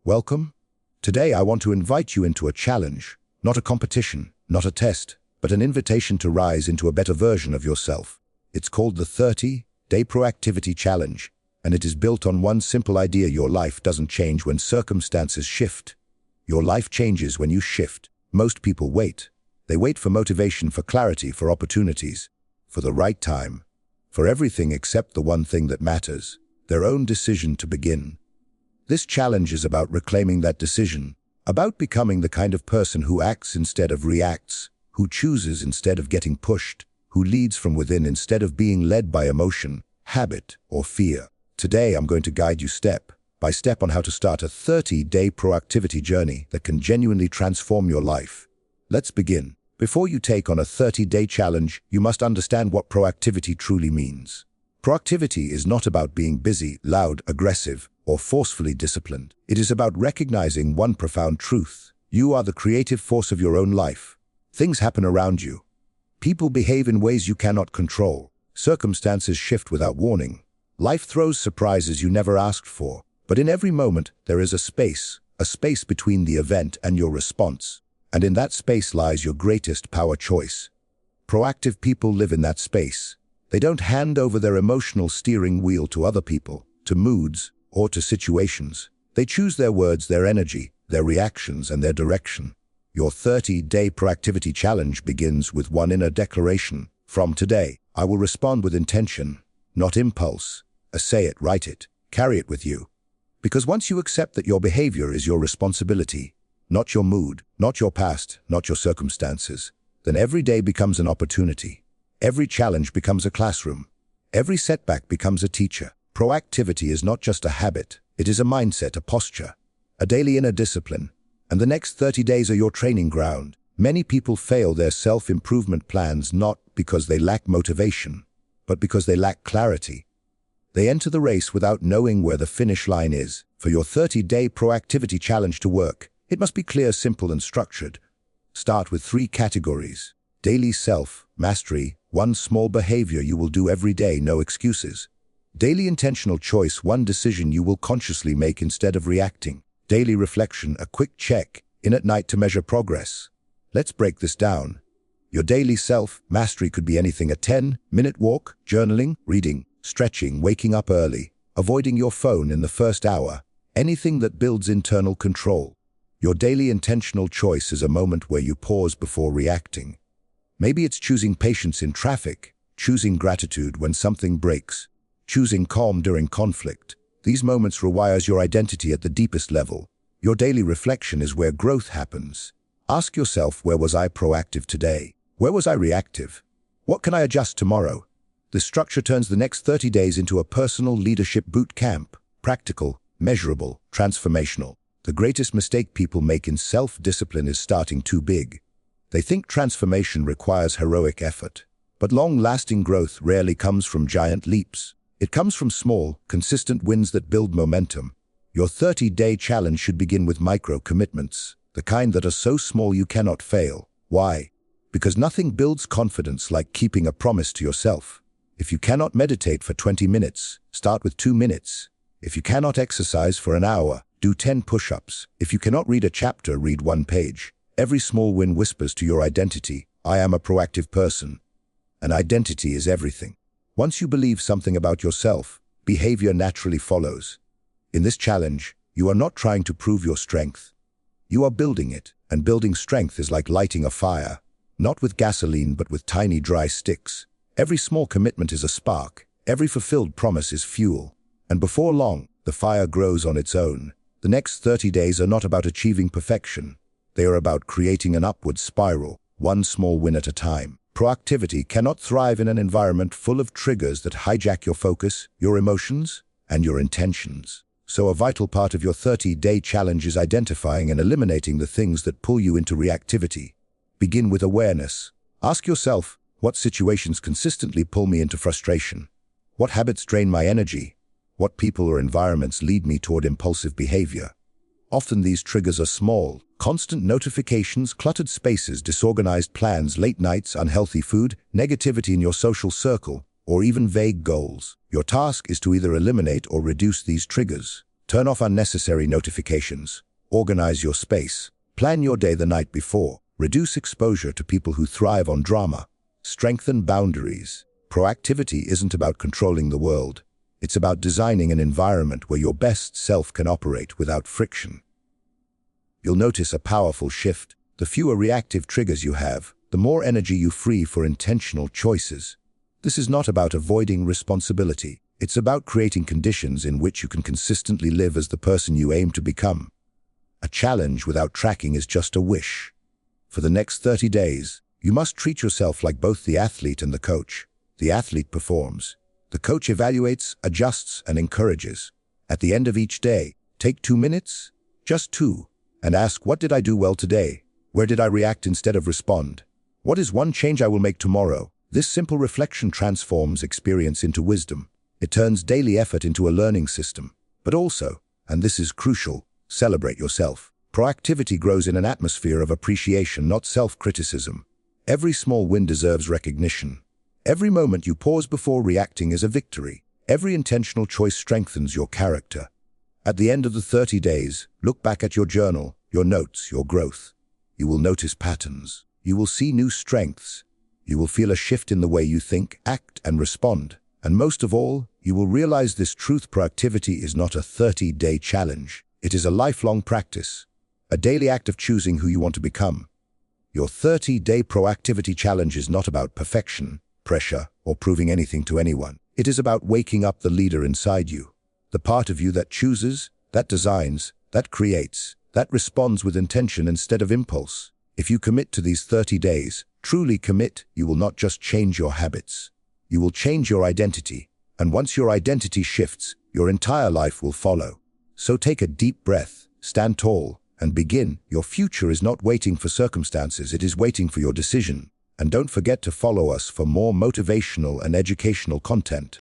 Welcome. Today I want to invite you into a challenge, not a competition, not a test, but an invitation to rise into a better version of yourself. It's called the 30-Day Proactivity Challenge, and it is built on one simple idea: your life doesn't change when circumstances shift. Your life changes when you shift. Most people wait. They wait for motivation, for clarity, for opportunities, for the right time, for everything except the one thing that matters: their own decision to begin. This challenge is about reclaiming that decision, about becoming the kind of person who acts instead of reacts, who chooses instead of getting pushed, who leads from within instead of being led by emotion, habit, or fear. Today I'm going to guide you step by step on how to start a 30-day proactivity journey that can genuinely transform your life. Let's begin. Before you take on a 30-day challenge, you must understand what proactivity truly means. Proactivity is not about being busy, loud, aggressive, or forcefully disciplined. It is about recognizing one profound truth: you are the creative force of your own life. Things happen around you. People behave in ways you cannot control. Circumstances shift without warning. Life throws surprises you never asked for. But in every moment, there is a space between the event and your response. And in that space lies your greatest power choice. Proactive people live in that space. They don't hand over their emotional steering wheel to other people, to moods, or to situations. They choose their words, their energy, their reactions, and their direction. Your 30-day proactivity challenge begins with one inner declaration. From today, I will respond with intention, not impulse. Say it, write it, carry it with you. Because once you accept that your behavior is your responsibility, not your mood, not your past, not your circumstances, then every day becomes an opportunity. Every challenge becomes a classroom. Every setback becomes a teacher. Proactivity is not just a habit. It is a mindset, a posture, a daily inner discipline. And the next 30 days are your training ground. Many people fail their self-improvement plans not because they lack motivation, but because they lack clarity. They enter the race without knowing where the finish line is. For your 30-day proactivity challenge to work, it must be clear, simple, and structured. Start with 3 categories. Daily self-mastery, one small behavior you will do every day, no excuses. Daily intentional choice, one decision you will consciously make instead of reacting. Daily reflection, a quick check in at night to measure progress. Let's break this down. Your daily self-mastery could be anything: a 10-minute walk, journaling, reading, stretching, waking up early, avoiding your phone in the first hour, anything that builds internal control. Your daily intentional choice is a moment where you pause before reacting. Maybe it's choosing patience in traffic, choosing gratitude when something breaks, choosing calm during conflict. These moments rewires your identity at the deepest level. Your daily reflection is where growth happens. Ask yourself, where was I proactive today? Where was I reactive? What can I adjust tomorrow? This structure turns the next 30 days into a personal leadership boot camp. Practical, measurable, transformational. The greatest mistake people make in self-discipline is starting too big. They think transformation requires heroic effort. But long-lasting growth rarely comes from giant leaps. It comes from small, consistent wins that build momentum. Your 30-day challenge should begin with micro-commitments, the kind that are so small you cannot fail. Why? Because nothing builds confidence like keeping a promise to yourself. If you cannot meditate for 20 minutes, start with 2 minutes. If you cannot exercise for an hour, do 10 push-ups. If you cannot read a chapter, read 1 page. Every small win whispers to your identity, I am a proactive person. And identity is everything. Once you believe something about yourself, behavior naturally follows. In this challenge, you are not trying to prove your strength. You are building it, and building strength is like lighting a fire, not with gasoline but with tiny dry sticks. Every small commitment is a spark. Every fulfilled promise is fuel. And before long, the fire grows on its own. The next 30 days are not about achieving perfection. They are about creating an upward spiral, one small win at a time. Proactivity cannot thrive in an environment full of triggers that hijack your focus, your emotions, and your intentions. So a vital part of your 30-day challenge is identifying and eliminating the things that pull you into reactivity. Begin with awareness. Ask yourself, what situations consistently pull me into frustration? What habits drain my energy? What people or environments lead me toward impulsive behavior? Often these triggers are small: constant notifications, cluttered spaces, disorganized plans, late nights, unhealthy food, negativity in your social circle, or even vague goals. Your task is to either eliminate or reduce these triggers. Turn off unnecessary notifications. Organize your space. Plan your day the night before. Reduce exposure to people who thrive on drama. Strengthen boundaries. Proactivity isn't about controlling the world. It's about designing an environment where your best self can operate without friction. You'll notice a powerful shift. The fewer reactive triggers you have, the more energy you free for intentional choices. This is not about avoiding responsibility. It's about creating conditions in which you can consistently live as the person you aim to become. A challenge without tracking is just a wish. For the next 30 days, you must treat yourself like both the athlete and the coach. The athlete performs. The coach evaluates, adjusts, and encourages. At the end of each day, take 2 minutes, just 2, and ask, what did I do well today? Where did I react instead of respond? What is one change I will make tomorrow? This simple reflection transforms experience into wisdom. It turns daily effort into a learning system. But also, and this is crucial, celebrate yourself. Proactivity grows in an atmosphere of appreciation, not self-criticism. Every small win deserves recognition. Every moment you pause before reacting is a victory. Every intentional choice strengthens your character. At the end of the 30 days, look back at your journal, your notes, your growth. You will notice patterns. You will see new strengths. You will feel a shift in the way you think, act, and respond. And most of all, you will realize this truth: proactivity is not a 30-day challenge. It is a lifelong practice, a daily act of choosing who you want to become. Your 30-day proactivity challenge is not about perfection, pressure, or proving anything to anyone. It is about waking up the leader inside you, the part of you that chooses, that designs, that creates, that responds with intention instead of impulse. If you commit to these 30 days, truly commit, you will not just change your habits. You will change your identity, and once your identity shifts, your entire life will follow. So take a deep breath, stand tall, and begin. Your future is not waiting for circumstances, it is waiting for your decision. And don't forget to follow us for more motivational and educational content.